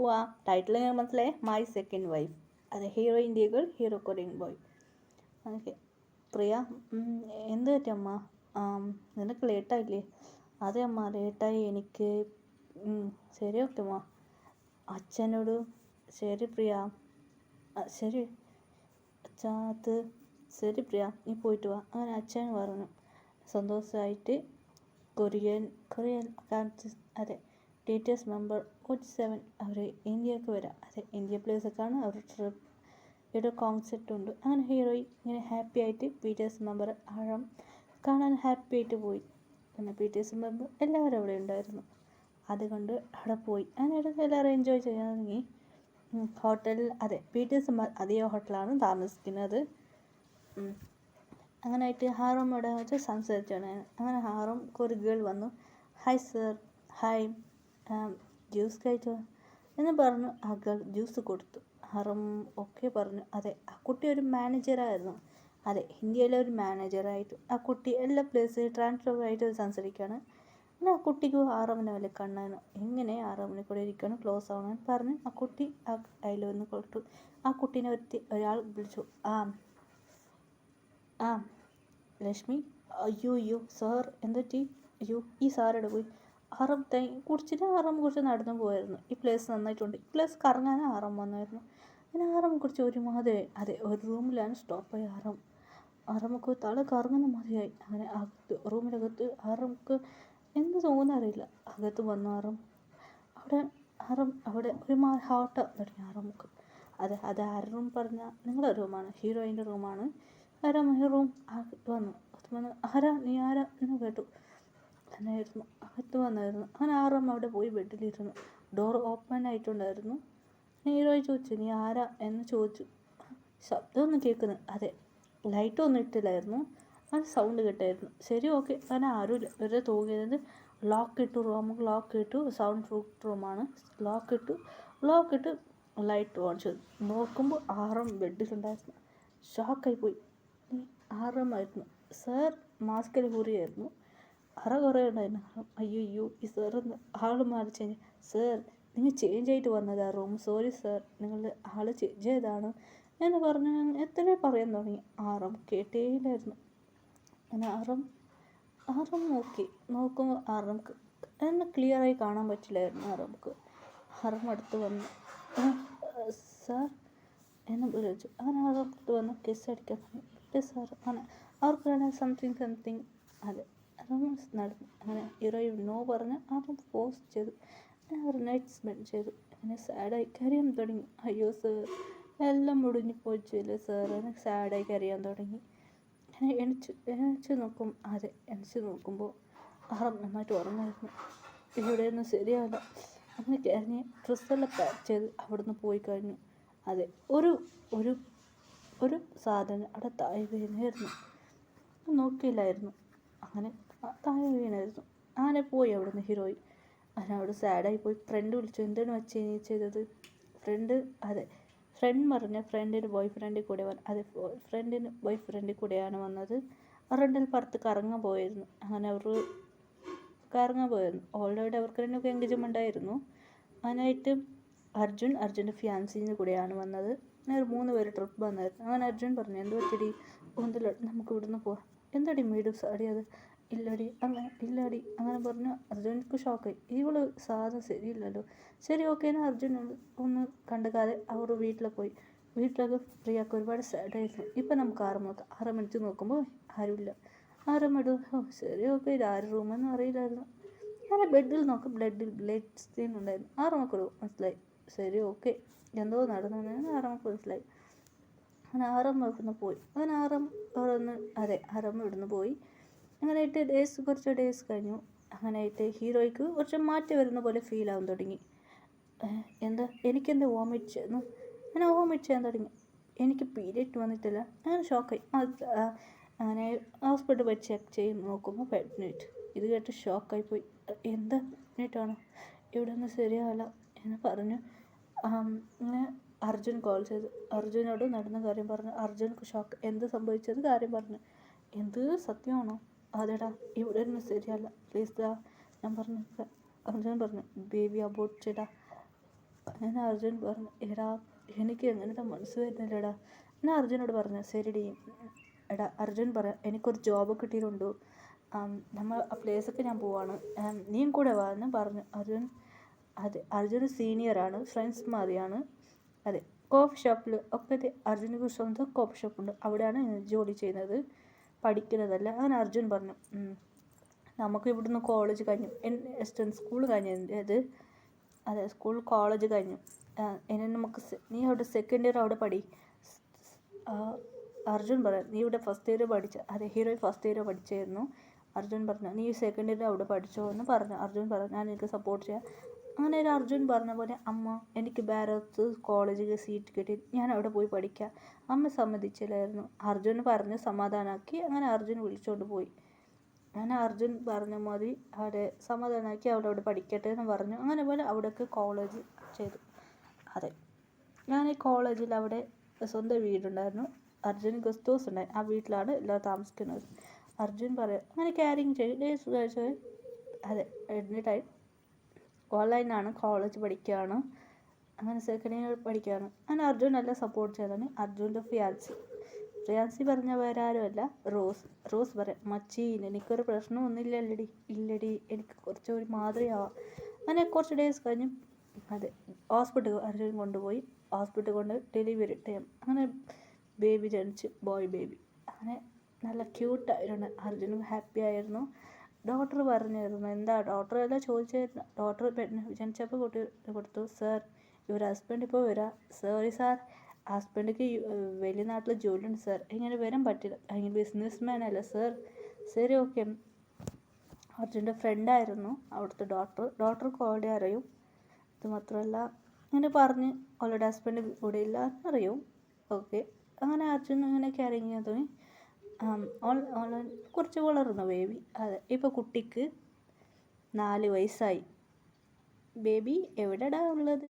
അപ്പോൾ ആ ടൈറ്റിൽ ഞാൻ മനസ്സിലായി മൈ സെക്കൻഡ് വൈഫ്. അതെ, hero India girl, hero Korean boy. Okay. Priya, എന്ത് പറ്റമ്മ? നിനക്ക് ലേറ്റായില്ലേ? അതെ അമ്മ, ലേറ്റായി എനിക്ക്. ശരി, ഓക്കെ അമ്മ. അച്ഛനോട് ശരി പ്രിയ. ശരി അച്ഛാ, അത് ശരി പ്രിയ, നീ പോയിട്ട് വാ. അങ്ങനെ അച്ഛൻ പറഞ്ഞു. സന്തോഷമായിട്ട് കൊറിയൻ അതെ ടീച്ചേഴ്സ് മെമ്പർ 47 അവർ ഇന്ത്യക്ക് വരാം. അതെ, ഇന്ത്യ പ്ലേസൊക്കെയാണ് അവർ ട്രിപ്പ്. ഇവിടെ കോൺസെപ്റ്റ് ഉണ്ട്. അങ്ങനെ ഹീറോയി ഇങ്ങനെ ഹാപ്പി ആയിട്ട് ടീച്ചേഴ്സ് മെമ്പർ ആഴം കാണാൻ ഹാപ്പി ആയിട്ട് പോയി. പിന്നെ ടീച്ചേഴ്സ് മെമ്പർ എല്ലാവരും അവിടെ ഉണ്ടായിരുന്നു. അതുകൊണ്ട് അവിടെ പോയി. അങ്ങനെ എല്ലാവരും എൻജോയ് ചെയ്യാൻ തുടങ്ങി. ഹോട്ടലിൽ അതെ ടീച്ചേഴ്സ് അതേ ഹോട്ടലാണ് താമസിക്കുന്നത്. അങ്ങനെ ആയിട്ട് ഹാറോമ്മയുടെ വെച്ച് സംസാരിച്ചാണ്. അങ്ങനെ ഹാറോക്ക് ഒരു ഗേൾ വന്നു. ഹായ് സർ, ഹായ്, ജ്യൂസ് കഴിച്ചോ എന്ന് പറഞ്ഞു. ആ ഗേൾ ജ്യൂസ് കൊടുത്തു. ഹാറോം ഓക്കെ പറഞ്ഞു. അതെ, ആ കുട്ടി ഒരു മാനേജറായിരുന്നു. അതെ, ഇന്ത്യയിലെ ഒരു മാനേജറായിട്ട് ആ കുട്ടി എല്ലാ പ്ലേസിൽ ട്രാൻസ്ഫർ ആയിട്ട് സംസാരിക്കുകയാണ്. പിന്നെ ആ കുട്ടിക്ക് ഹാറോമിനെ വലിയ കണ്ണാണ്. എങ്ങനെ ഹാറോമിനെ കൂടെ ഇരിക്കണം, ക്ലോസ് ആവണമെന്ന് പറഞ്ഞ് ആ കുട്ടി ആ അതിൽ വന്ന് കൊടുത്തു. ആ കുട്ടീനെ ഒരാൾ വിളിച്ചു. ആ ലക്ഷ്മി. അയ്യോ സാർ, എന്തൊറ്റി? അയ്യോ, ഈ സാറെവിടെ പോയി? ആറാം കുടിച്ചിട്ട് കുറിച്ച് നടന്നു പോയായിരുന്നു. ഈ പ്ലേസ് നന്നായിട്ടുണ്ട്. ഈ പ്ലേസ് കറങ്ങാൻ ആറാം വന്നായിരുന്നു. അങ്ങനെ ആറാം കുറിച്ച് ഒരുമാതിരി അതെ ഒരു റൂമിലാണ് സ്റ്റോപ്പായി. ആറാമക്ക് തല കറങ്ങുന്ന മതിയായി. അങ്ങനെ അകത്ത് റൂമിനകത്ത് ആറാമക്ക് എന്ത് തോന്നുന്നറിയില്ല. അകത്ത് വന്നു അവിടെ ഒരുമാതിരി ഹോട്ട തുടങ്ങി ആറാമക്ക്. അത് ആരുടെ റൂം പറഞ്ഞാൽ നിങ്ങളുടെ റൂമാണ്, ഹീറോയിൻ്റെ റൂമാണ്. റൂം അകത്ത് വന്നു. നീ ആരാ എന്ന് കേട്ടു. അങ്ങനെയായിരുന്നു അകത്ത് വന്നായിരുന്നു. അങ്ങനെ അവിടെ പോയി ബെഡിലിരുന്നു. ഡോർ ഓപ്പൺ ആയിട്ടുണ്ടായിരുന്നു. ഹീറോയി ചോദിച്ചു, നീ ആരാ എന്ന് ചോദിച്ചു. ശബ്ദമൊന്നും കേൾക്കുന്നു. അതെ, ലൈറ്റൊന്നും ഇട്ടില്ലായിരുന്നു. അങ്ങനെ സൗണ്ട് കേട്ടായിരുന്നു. ശരി, ഓക്കെ. അങ്ങനെ ആരുമില്ല. വെറുതെ തോന്നിയത് ലോക്ക് ഇട്ടു. സൗണ്ട് പ്രൂഫ് റൂമാണ്. ലോക്ക് ഇട്ട് ലൈറ്റ് ഓൺ ചെയ്തു. നോക്കുമ്പോൾ ബെഡിലുണ്ടായിരുന്നു. ഷോക്കായി പോയി. ആയിരുന്നു. സാർ മാസ്കിൽ കൂറിയായിരുന്നു. കുറേ ഉണ്ടായിരുന്നു. അയ്യോ, ഈ സാർ ആൾ മാറി ചേഞ്ച്. സാർ, നിങ്ങൾ ചേഞ്ച് ആയിട്ട് വന്നതാ റൂം. സോറി സാർ, നിങ്ങളുടെ ആൾ ചേഞ്ച് ചെയ്താണ് എന്ന് പറഞ്ഞ് എത്രയോ പറയാൻ തുടങ്ങി. കേട്ടേയില്ലായിരുന്നു. അങ്ങനെ നോക്കുമ്പോൾ എന്നെ ക്ലിയറായി കാണാൻ പറ്റില്ലായിരുന്നു. അടുത്ത് വന്നു. സാർ എന്ന് വിളിച്ചു. അങ്ങനെ അടുത്ത് വന്ന് കിസ് അടിക്കാൻ തുടങ്ങി. സാർ അങ്ങനെ അവർക്കാണ് സംതിങ് അതെ റൊമാൻസ് നടന്നു. അങ്ങനെ ഹീറോയിൻ നോ പറഞ്ഞ് ഫോഴ്സ് ചെയ്തു. അവർ നൈറ്റ് സ്പെൻഡ് ചെയ്തു. അങ്ങനെ സാഡായി കരയാൻ തുടങ്ങി. അയ്യോ സാർ, എല്ലാം മുടിഞ്ഞു പോയില്ലേ സാർ എന്ന് സാഡായി കരയാൻ തുടങ്ങി. അങ്ങനെ എണിച്ച് നോക്കുമ്പോൾ നന്നായിട്ട് ഉറങ്ങായിരുന്നു. ഇവിടെയൊന്നും ശരിയാവില്ല. അങ്ങനെ കരഞ്ഞ് ഡ്രസ്സെല്ലാം പാക്ക് ചെയ്ത് അവിടുന്ന് പോയി കഴിഞ്ഞു. അതെ, ഒരു സാധനം അവിടെ താഴെ വീണായിരുന്നു. നോക്കിയില്ലായിരുന്നു. അങ്ങനെ താഴെ വീണായിരുന്നു. അങ്ങനെ പോയി അവിടുന്ന് ഹീറോയിൻ. അവിടെ സാഡായി പോയി. ഫ്രണ്ട് വിളിച്ചു. എന്താണ് ചെയ്തത്? ഫ്രണ്ട് പറഞ്ഞ ഫ്രണ്ടിൻ്റെ ബോയ് ഫ്രണ്ടിൽ കൂടെ അതെ, ഫ്രണ്ടിന് ബോയ് ഫ്രണ്ടിൽ കൂടെയാണ് വന്നത്. റെണ്ടിൽ പുറത്ത് കറങ്ങാൻ പോയിരുന്നു. അങ്ങനെ അവർ കറങ്ങാൻ പോയിരുന്നു. ഓൾറെഡി അവർക്ക് രണ്ടൊക്കെ എൻഗേജ്മെൻ്റ് ആയിരുന്നു. അതിനായിട്ട് അർജുൻ്റെ ഫിയാൻസിൻ്റെ കൂടെയാണ് വന്നത്. അങ്ങനെ 3 പേര് ട്രിപ്പ് വന്നായിരുന്നു. അങ്ങനെ അർജുൻ പറഞ്ഞു, എന്ത് പറ്റിടി? ഒന്നില്ല, നമുക്ക് ഇവിടുന്ന് പോവാം. എന്താടി മീഡു സാടി? അത് ഇല്ലടി അങ്ങനെ പറഞ്ഞു. അർജുനക്ക് ഷോക്കായി. ഇവള് സാധനം ശരിയില്ലല്ലോ. ശരി, ഓക്കെ എന്ന് അർജുൻ ഒന്ന് കണ്ടുകാതെ അവർ വീട്ടിലൊക്കെ പ്രിയക്ക് ഒരുപാട് സാഡായിരുന്നു. ഇപ്പം നമുക്ക് ആറ് നോക്കുമ്പോൾ ആരുമില്ല. ശരി, ഓക്കെ. ഇത് ആര് റൂമെന്ന് അറിയില്ലായിരുന്നു. അങ്ങനെ ബെഡിൽ നോക്കും. ബ്ലഡ് സ്റ്റെയിൻ ഉണ്ടായിരുന്നു. ആറമ്മക്ക് മനസ്സിലായി. ശരി, ഓക്കെ, എന്തോ നടന്നു മനസ്സിലായി. അങ്ങനെ ഇവിടുന്ന് പോയി. അങ്ങനെ ഇവിടുന്ന് പോയി. അങ്ങനെയായിട്ട് കുറച്ച് ഡേയ്സ് കഴിഞ്ഞു. അങ്ങനെയായിട്ട് ഹീറോയ്ക്ക് കുറച്ച് മാറ്റം വരുന്ന പോലെ ഫീൽ ആവാൻ തുടങ്ങി. എനിക്കെന്താ വോമിറ്റ് ചെയ്യുന്നു? അങ്ങനെ വോമിറ്റ് ചെയ്യാൻ തുടങ്ങി. എനിക്ക് പീരിയഡ് വന്നിട്ടില്ല. അങ്ങനെ ഷോക്കായി. അങ്ങനെ ഹോസ്പിറ്റലിൽ പോയി ചെക്ക് ചെയ്ത് നോക്കുമ്പോൾ പ്രഗ്നൻറ്റ്. ഇത് കേട്ട് ഷോക്കായി പോയി. എന്താ പ്രഗ്നൻ്റാണോ? ഇവിടെ ഒന്നും ശരിയാവില്ല എന്ന് പറഞ്ഞു. അങ്ങനെ അർജുൻ കോൾ ചെയ്തു. അർജുനോട് നടന്ന കാര്യം പറഞ്ഞു. അർജുനക്ക് ഷോക്ക്. എന്ത് സംഭവിച്ചത് കാര്യം പറഞ്ഞു. എന്ത് സത്യമാണോ? അതെടാ, ഇവിടെ ഒന്നും ശരിയല്ല, പ്ലീസ് ഞാൻ പറഞ്ഞു. അർജുൻ പറഞ്ഞു, ബേബി അബോട്ട് ചെയ്ടാ. അങ്ങനെ അർജുൻ പറഞ്ഞു, എടാ എനിക്ക് എങ്ങനത്തെ മനസ്സ് വരുന്നില്ലടാ. ഞാൻ അർജുനോട് പറഞ്ഞു, ശരിടി എടാ അർജുൻ പറയാം, എനിക്കൊരു ജോബ് കിട്ടിയിട്ടുണ്ട്, നമ്മൾ ആ പ്ലേസൊക്കെ ഞാൻ പോവാണ്, നീയും കൂടെ വാ എന്ന് പറഞ്ഞു അർജുൻ. അതെ, അർജുൻ സീനിയറാണ്, ഫ്രണ്ട്സ് മാതിരിയാണ്. അതെ, കോഫി ഷോപ്പിൽ ഒക്കെ അർജുനക്ക് സ്വന്തം കോഫി ഷോപ്പുണ്ട്, അവിടെയാണ് ജോലി ചെയ്യുന്നത്, പഠിക്കുന്നതല്ല. അങ്ങനെ അർജുൻ പറഞ്ഞു, നമുക്ക് ഇവിടുന്ന് കോളേജ് കഴിഞ്ഞു, സ്കൂൾ കഴിഞ്ഞു അത്. അതെ, സ്കൂൾ കോളേജ് കഴിഞ്ഞു, ഇനി നമുക്ക് നീ അവിടെ സെക്കൻഡ് ഇയർ അവിടെ പഠി. അർജുൻ പറയാം, നീ ഇവിടെ ഫസ്റ്റ് ഇയർ പഠിച്ച. അതെ, ഹീറോയിൻ ഫസ്റ്റ് ഇയർ പഠിച്ചായിരുന്നു. അർജുൻ പറഞ്ഞു, നീ സെക്കൻഡ് ഇയർ അവിടെ പഠിച്ചോ എന്ന് പറഞ്ഞു. അർജുൻ പറഞ്ഞു, ഞാൻ എനിക്ക് സപ്പോർട്ട് ചെയ്യാം. അങ്ങനെ ഒരു അർജുൻ പറഞ്ഞ പോലെ, അമ്മ എനിക്ക് ഭാരത് കോളേജിൽ സീറ്റ് കിട്ടി, ഞാൻ അവിടെ പോയി പഠിക്കാം. അമ്മ സമ്മതിച്ചില്ലായിരുന്നു. അർജുൻ പറഞ്ഞ് സമാധാനമാക്കി. അങ്ങനെ അർജുൻ വിളിച്ചുകൊണ്ട് പോയി. അങ്ങനെ അർജുൻ പറഞ്ഞ മതി അവിടെ സമാധാനമാക്കി, അവിടെ പഠിക്കട്ടെ എന്ന് പറഞ്ഞു. അങ്ങനെ പോലെ അവിടേക്ക് കോളേജ് ചെയ്തു. അതെ, ഞാൻ ഈ കോളേജിൽ അവിടെ സ്വന്തം വീടുണ്ടായിരുന്നു. അർജുൻ ഗസ്റ്റ് ഹൗസ് ഉണ്ടായി, ആ വീട്ടിലാണ് എല്ലാവരും താമസിക്കുന്നത്. അർജുൻ പറയാം, അങ്ങനെ ക്യാരിങ് ചെയ്ത് അതെ, എനി ടൈം ഓൺലൈനാണ്, കോളേജ് പഠിക്കുകയാണ്. അങ്ങനെ സെക്കൻഡ് ഇയർ പഠിക്കുകയാണ്. അങ്ങനെ അർജുൻ എല്ലാം സപ്പോർട്ട് ചെയ്താണ്. അർജുൻ്റെ ഫിയാൻസി പറഞ്ഞ വേറെ ആരുമല്ല, റോസ് പറയാം, മച്ചി എനിക്കൊരു പ്രശ്നമൊന്നുമില്ലല്ലടി. ഇല്ലടി, എനിക്ക് കുറച്ച് ഒരു മാതിരിയാവാം. അങ്ങനെ കുറച്ച് ഡേയ്സ് കഴിഞ്ഞ് അതെ ഹോസ്പിറ്റൽ അർജുൻ കൊണ്ടുപോയി. ഹോസ്പിറ്റൽ കൊണ്ട് ഡെലിവറി ടൈം. അങ്ങനെ ബേബി ജനിച്ച്, ബോയ് ബേബി. അങ്ങനെ നല്ല ക്യൂട്ടായിരുന്നു. അർജുനും ഹാപ്പി ആയിരുന്നു. ഡോക്ടർ പറഞ്ഞായിരുന്നു, എന്താ ഡോക്ടർ എല്ലാം ചോദിച്ചായിരുന്നു. ഡോക്ടർ ജനിച്ചപ്പോൾ കൊടുത്തു, സാർ ഇവർ ഹസ്ബൻഡ് ഇപ്പോൾ വരാം. സോറി സാർ, ഹസ്ബൻഡിക്ക് വെളിനാട്ടിൽ ജോലിയുണ്ട് സാർ, ഇങ്ങനെ വരാൻ പറ്റില്ല, അങ്ങനെ ബിസിനസ് മാൻ അല്ല സാർ. ശരി, ഓക്കെ. അർജുൻ്റെ ഫ്രണ്ടായിരുന്നു അവിടുത്തെ ഡോക്ടർക്ക് ഓൾറെഡി അറിയും. ഇത് മാത്രമല്ല, ഇങ്ങനെ പറഞ്ഞ് അവളുടെ ഹസ്ബൻഡ് കൂടെ ഇല്ല എന്നറിയും. ഓക്കെ, അങ്ങനെ അർജുൻ ഇങ്ങനെ കെയറിങ് ചെയ്യാൻ തുടങ്ങി. കുറച്ച് വളർന്നു ബേബി. അതെ, ഇപ്പോൾ കുട്ടിക്ക് 4 വയസ്സായി. ബേബി എവിടെടാ ഉള്ളത്?